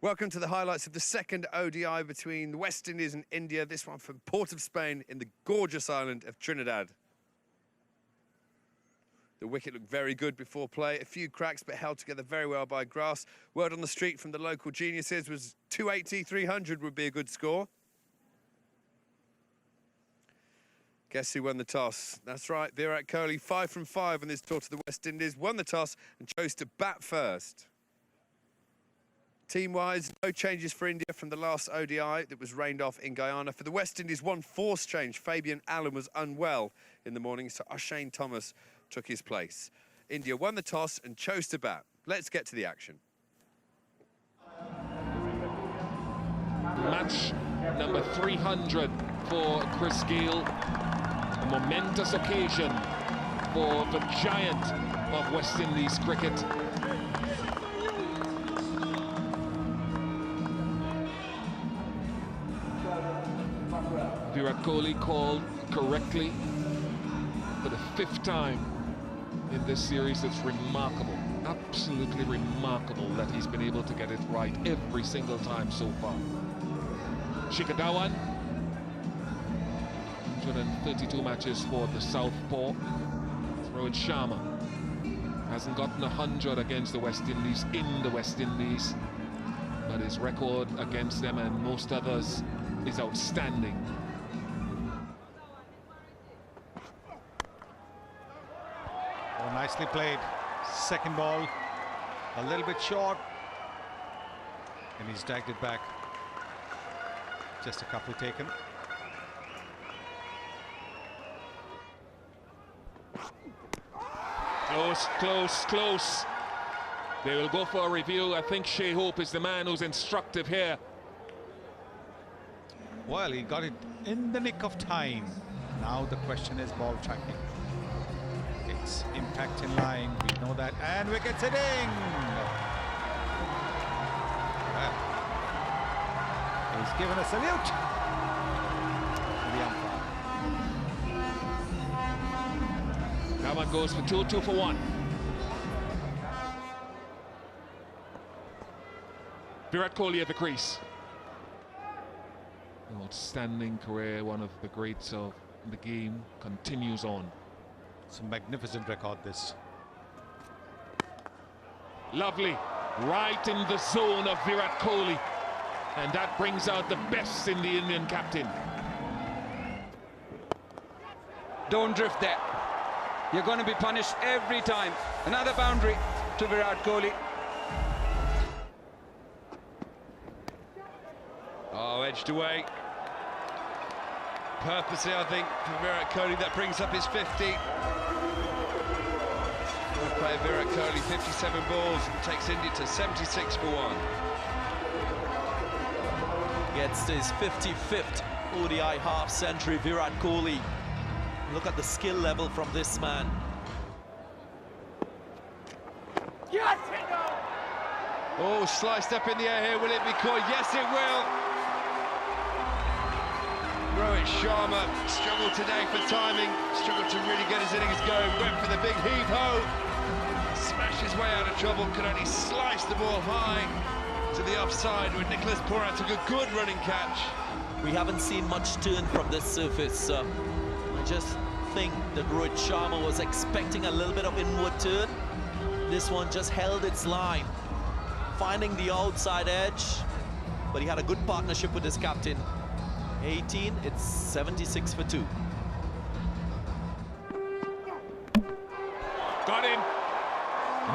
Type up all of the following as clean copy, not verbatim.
Welcome to the highlights of the second ODI between the West Indies and India. This one from Port of Spain in the gorgeous island of Trinidad. The wicket looked very good before play. A few cracks, but held together very well by grass. Word on the street from the local geniuses was 280, 300 would be a good score. Guess who won the toss? That's right, Virat Kohli, 5 from 5 on this tour to the West Indies, won the toss and chose to bat first. Team-wise, no changes for India from the last ODI that was rained off in Guyana. For the West Indies, one forced change. Fabian Allen was unwell in the morning, so O'Shane Thomas took his place. India won the toss and chose to bat. Let's get to the action. Match number 300 for Chris Gayle. A momentous occasion for the giant of West Indies cricket. Virat Kohli called correctly for the 5th time in this series. It's remarkable, absolutely remarkable that he's been able to get it right every single time so far. Shikhar Dhawan, 232 matches for the Southpaw. Rohit Sharma hasn't gotten 100 against the West Indies in the West Indies, but his record against them and most others is outstanding. Oh, nicely played. Second ball, a little bit short, and he's dragged it back. Just a couple taken. Close, close, close. They will go for a review. I think Shai Hope is the man who's instructive here. Well, he got it in the nick of time. Now the question is ball tracking. It's impact in line, we know that, and wicket sitting. Well, he's given a salute to the umpire. Dhawan goes for 2 for 1. Virat Kohli at the crease. An outstanding career, one of the greats of the game, continues on. It's a magnificent record, this. Lovely, right in the zone of Virat Kohli, and that brings out the best in the Indian captain. Don't drift there. You're going to be punished every time. Another boundary to Virat Kohli. Oh, edged away. Purposely, I think, for Virat Kohli, that brings up his 50. Good play of Virat Kohli, 57 balls, takes India to 76 for 1. Gets to his 55th ODI half-century, Virat Kohli. Look at the skill level from this man. Yes! Oh, sliced up in the air here, will it be caught? Yes, it will! Rohit Sharma struggled today for timing, struggled to really get his innings going, went for the big heave-ho, smashed his way out of trouble, could only slice the ball high to the offside when Nicholas Pooran took a good running catch. We haven't seen much turn from this surface. I just think that Rohit Sharma was expecting a little bit of inward turn. This one just held its line, finding the outside edge, but he had a good partnership with his captain. 18, it's 76 for 2. Got him.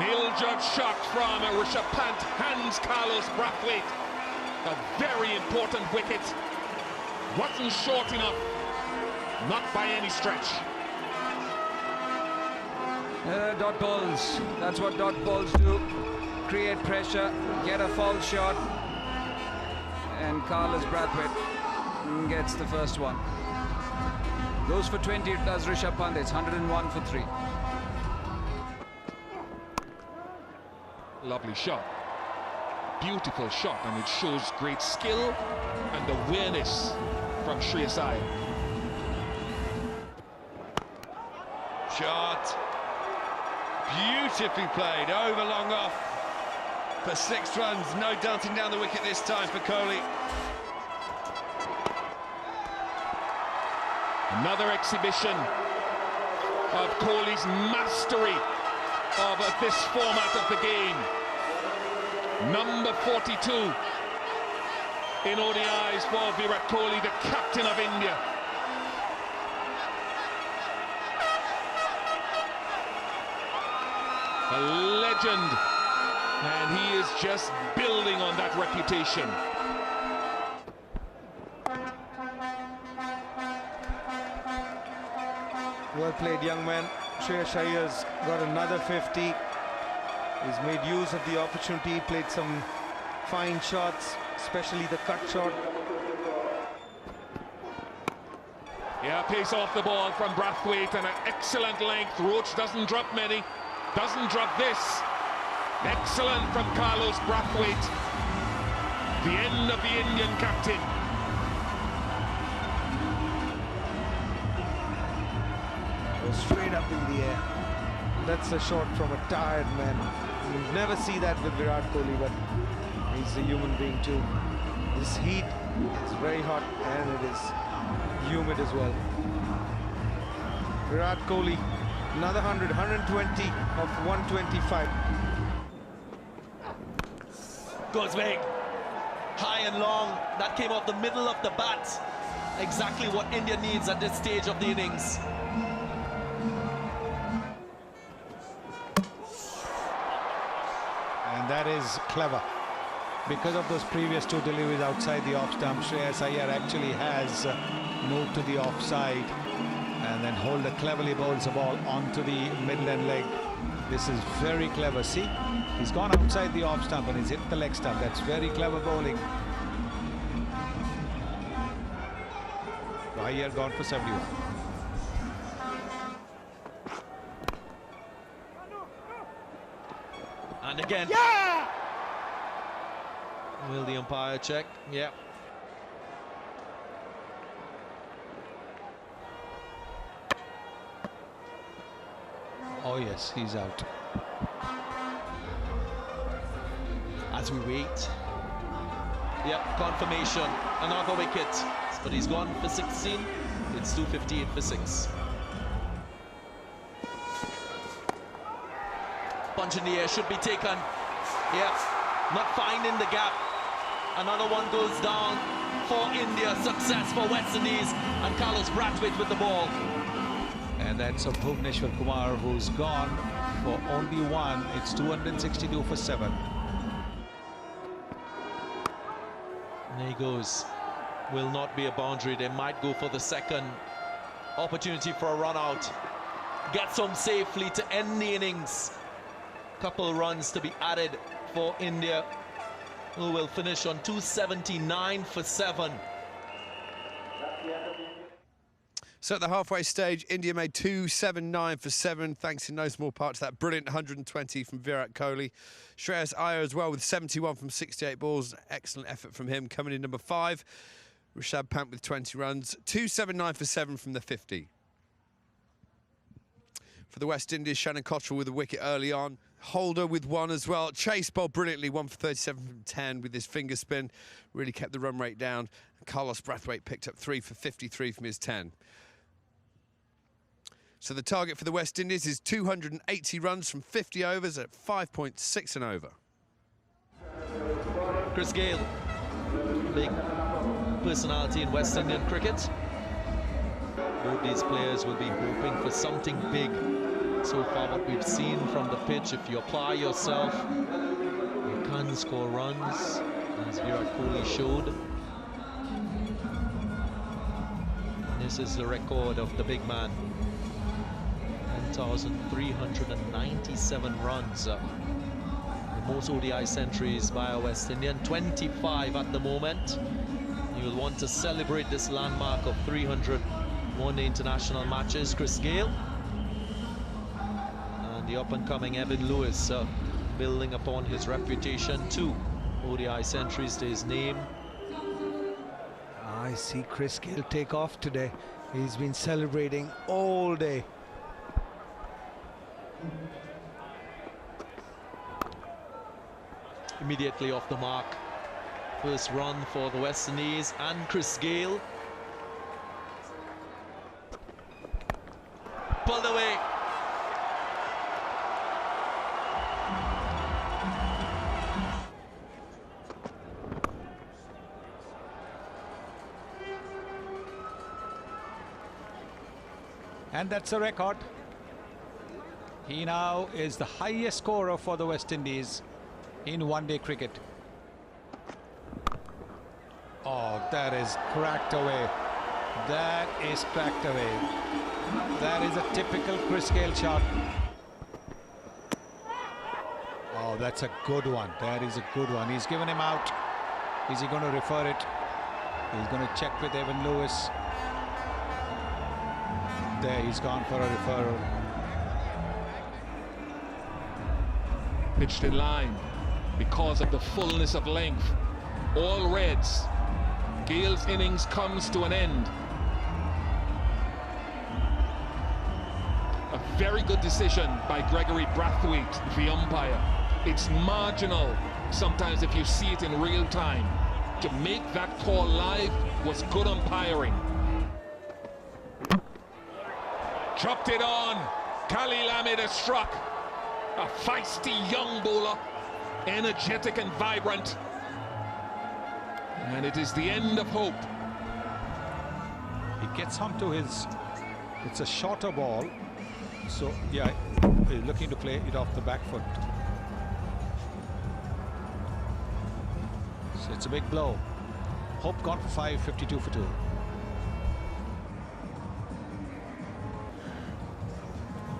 Neil Judd shot from Rishabh Pant, hands Carlos Brathwaite. A very important wicket. Wasn't short enough, not by any stretch. Dot balls, that's what dot balls do. Create pressure, get a foul shot, and Carlos Brathwaite gets the first one. Goes for 20, it does Rishabh Pant, it's 101 for 3. Lovely shot. Beautiful shot, and it shows great skill and awareness from Shreyas Iyer. Shot. Beautifully played, over long off. for 6 runs. No darting down the wicket this time for Kohli. Another exhibition of Kohli's mastery of this format of the game. Number 42 in ODIs for Virat Kohli, the captain of India. A legend, and he is just building on that reputation. Well played, young man. Shreyas Iyer's got another 50. He's made use of the opportunity, played some fine shots, especially the cut shot. Yeah, pace off the ball from Brathwaite and an excellent length. Roach doesn't drop many, doesn't drop this. Excellent from Carlos Brathwaite. The end of the Indian captain. Goes straight up in the air. That's a shot from a tired man. You never see that with Virat Kohli, but he's a human being too. This heat is very hot and it is humid as well. Virat Kohli, another 100, 120 of 125. Goes big. High and long. That came off the middle of the bat. Exactly what India needs at this stage of the innings. And that is clever. Because of those previous 2 deliveries outside the off stump, Shreyas Iyer actually has moved to the offside and then Holder cleverly bowls the ball onto the midland leg. This is very clever. See, he's gone outside the off stump and he's hit the leg stump. That's very clever bowling. Iyer gone for 71. And again. Yeah! Will the umpire check? Yeah. Oh yes, he's out. As we wait. Yep, confirmation. Another wicket. But he's gone for 16. It's 258 for 6. Punch in the air should be taken. Yeah, not finding the gap. Another one goes down for India. Success for West Indies. And Carlos Brathwaite with the ball. And that's of Bhuvneshwar Kumar, who's gone for only 1. It's 262 for 7. And there he goes. Will not be a boundary. They might go for the second opportunity for a run out. Gets home safely to end the innings. Couple runs to be added for India, who will finish on 279 for 7. So at the halfway stage, India made 279 for 7, thanks in no small part to that brilliant 120 from Virat Kohli. Shreyas Iyer as well with 71 from 68 balls. Excellent effort from him. Coming in number 5, Rishabh Pant with 20 runs. 279 for 7 from the 50. For the West Indies, Shannon Cottrell with a wicket early on. Holder with 1 as well. Chase bowled brilliantly, 1 for 37 from 10 with his finger spin. Really kept the run rate down. Carlos Brathwaite picked up 3 for 53 from his 10. So the target for the West Indies is 280 runs from 50 overs at 5.6 and over. Chris Gayle, big personality in West Indian cricket. Both these players will be hoping for something big. So far what we've seen from the pitch, if you apply yourself, you can score runs, as Virat Kohli showed. And this is the record of the big man. 10,397 runs. The most ODI centuries by a West Indian, 25 at the moment. You'll want to celebrate this landmark of 300 one-day international matches. Chris Gayle and the up-and-coming Evan Lewis building upon his reputation. 2 ODI centuries to his name. I see Chris Gayle take off today. He's been celebrating all day. immediately off the mark. First run for the West Indies and Chris Gayle. Pulled away. And that's a record. He now is the highest scorer for the West Indies in one-day cricket. Oh, that is cracked away. That is cracked away. That is a typical Chris Gayle shot. Oh, that's a good one. That is a good one. He's given him out. Is he going to refer it? He's going to check with Evan Lewis. There, he's gone for a referral. Pitched in line because of the fullness of length. All reds. Gale's innings comes to an end. A very good decision by Gregory Brathwaite, the umpire. It's marginal sometimes if you see it in real time. To make that call live was good umpiring. Chopped it on. Khalil Ahmed has struck. A feisty young bowler, energetic and vibrant. And it is the end of hope. He gets onto his... It's a shorter ball. So, yeah, he's looking to play it off the back foot. So it's a big blow. Hope gone for 5, 52 for 2.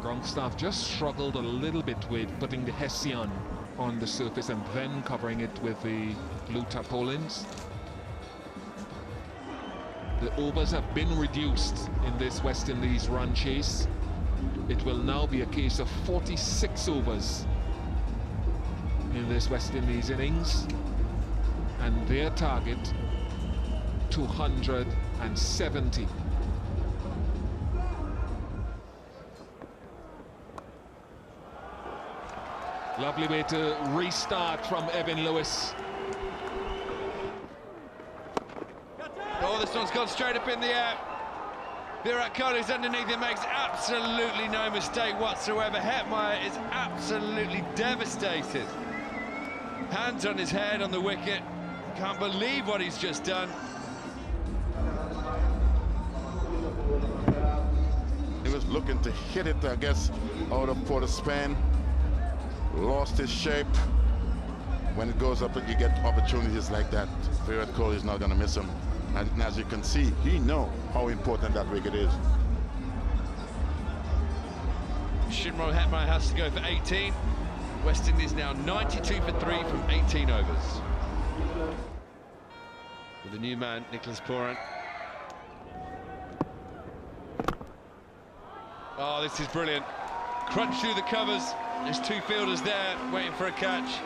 Grongstaff just struggled a little bit with putting the Hessian on the surface and then covering it with the blue tarpaulins. The overs have been reduced in this West Indies run chase. It will now be a case of 46 overs in this West Indies innings, and their target 270. Lovely way to restart from Evan Lewis. Oh, this one's gone straight up in the air. Virat Kohli's underneath, it makes absolutely no mistake whatsoever. Hetmeyer is absolutely devastated. Hands on his head on the wicket. Can't believe what he's just done. He was looking to hit it, I guess, out of Porter Span. Lost his shape. When it goes up, you get opportunities like that. Virat Kohli is not going to miss him. And as you can see, he knows how important that wicket is. Shimron Hetmeyer has to go for 18. West Indies now 92 for 3 from 18 overs. With the new man, Nicholas Pooran. Oh, this is brilliant. Crunch through the covers. There's two fielders there waiting for a catch.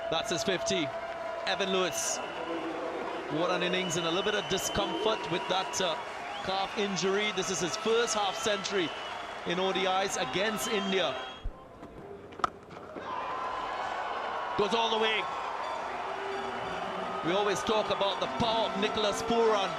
That's his 50. Evan Lewis. What an innings and a little bit of discomfort with that calf injury. This is his first half century in ODIs against India. Goes all the way. We always talk about the power of Nicholas Pooran.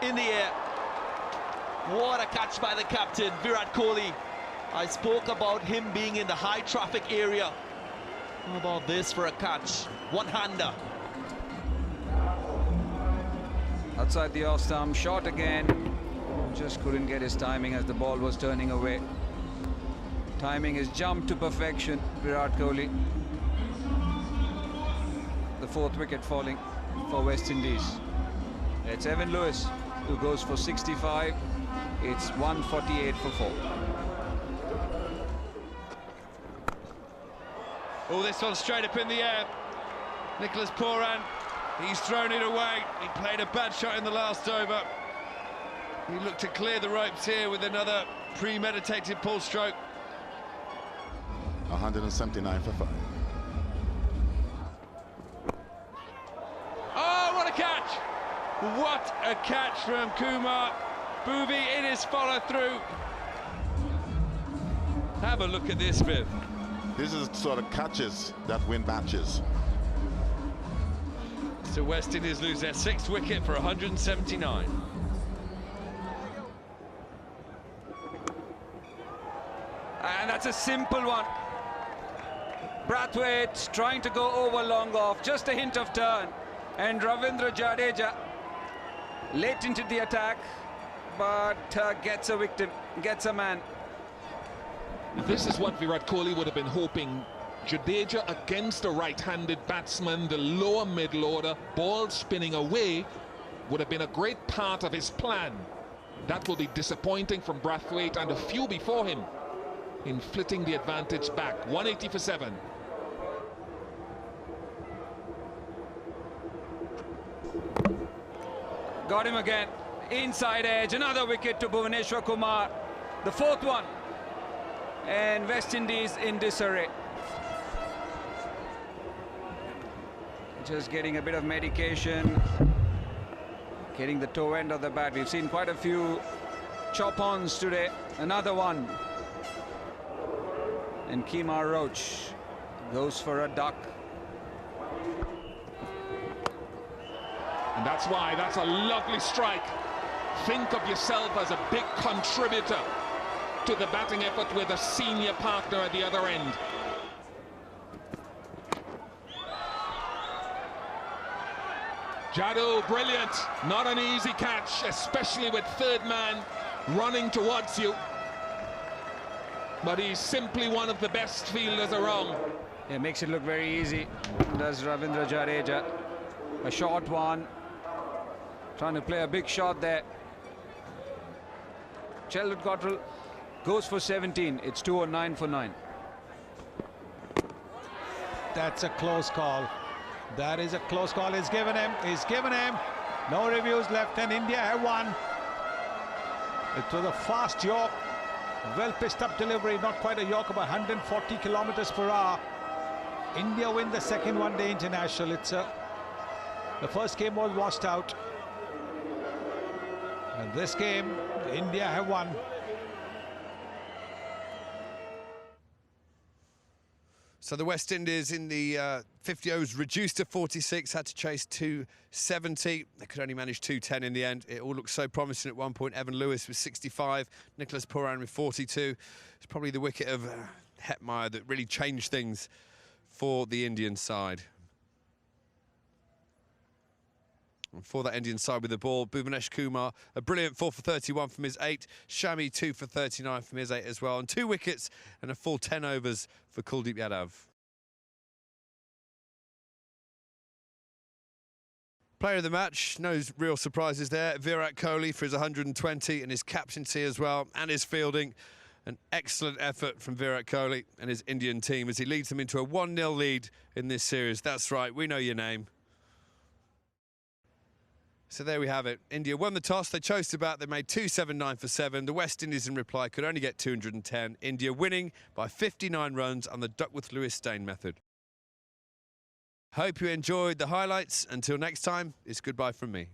In the air. What a catch by the captain, Virat Kohli. I spoke about him being in the high traffic area. How about this for a catch? One-hander. Outside the off stump, shot again. Just couldn't get his timing as the ball was turning away. Timing is jumped to perfection, Virat Kohli. The fourth wicket falling for West Indies. It's Evan Lewis who goes for 65. It's 148 for 4. Oh, this one's straight up in the air. Nicholas Pooran, he's thrown it away. He played a bad shot in the last over. He looked to clear the ropes here with another premeditated pull stroke. 179 for 5. Oh, what a catch! What a catch from Kumar. Bhuvi in his follow-through. Have a look at this, Viv. This is the sort of catches that win matches. So West Indies lose their 6th wicket for 179. And that's a simple one. Brathwaite trying to go over long off, just a hint of turn. And Ravindra Jadeja late into the attack, but gets a victim, gets a man. This is what Virat Kohli would have been hoping. Jadeja against a right-handed batsman, the lower middle order, ball spinning away, would have been a great part of his plan. That will be disappointing from Brathwaite and a few before him in flitting the advantage back. 180 for 7. Got him again. Inside edge, another wicket to Bhuvaneshwar Kumar. The 4th one. And West Indies in disarray. Just getting a bit of medication. Getting the toe end of the bat. We've seen quite a few chop-ons today. Another one. And Kemar Roach goes for a duck. And that's why that's a lovely strike. Think of yourself as a big contributor to the batting effort with a senior partner at the other end. Jadoo, brilliant. Not an easy catch, especially with 3rd man running towards you. But he's simply one of the best fielders around. It makes it look very easy, does Ravindra Jadeja. A short one. Trying to play a big shot there. Sheldon Cottrell goes for 17. It's 209 for 9. That's a close call. That is a close call. He's given him. He's given him. No reviews left, and India have won. It was a fast York. Well pitched up delivery. Not quite a York, about 140 kilometers per hour. India win the 2nd one-day international. The first game was washed out. And this game, India have won. So the West Indies in the 50 overs reduced to 46, had to chase 270. They could only manage 210 in the end. It all looked so promising at one point. Evan Lewis with 65, Nicholas Pooran with 42. It's probably the wicket of Hetmeyer that really changed things for the Indian side. And for that Indian side with the ball, Bhuvanesh Kumar, a brilliant 4 for 31 from his 8. Shami 2 for 39 from his 8 as well. And 2 wickets and a full 10 overs for Kuldeep Yadav. Player of the match, no real surprises there. Virat Kohli for his 120 and his captaincy as well, and his fielding. An excellent effort from Virat Kohli and his Indian team as he leads them into a 1-0 lead in this series. That's right, we know your name. So there we have it. India won the toss. They chose to bat. They made 279 for 7. The West Indies in reply could only get 210. India winning by 59 runs on the Duckworth-Lewis-Steyn method. Hope you enjoyed the highlights. Until next time, it's goodbye from me.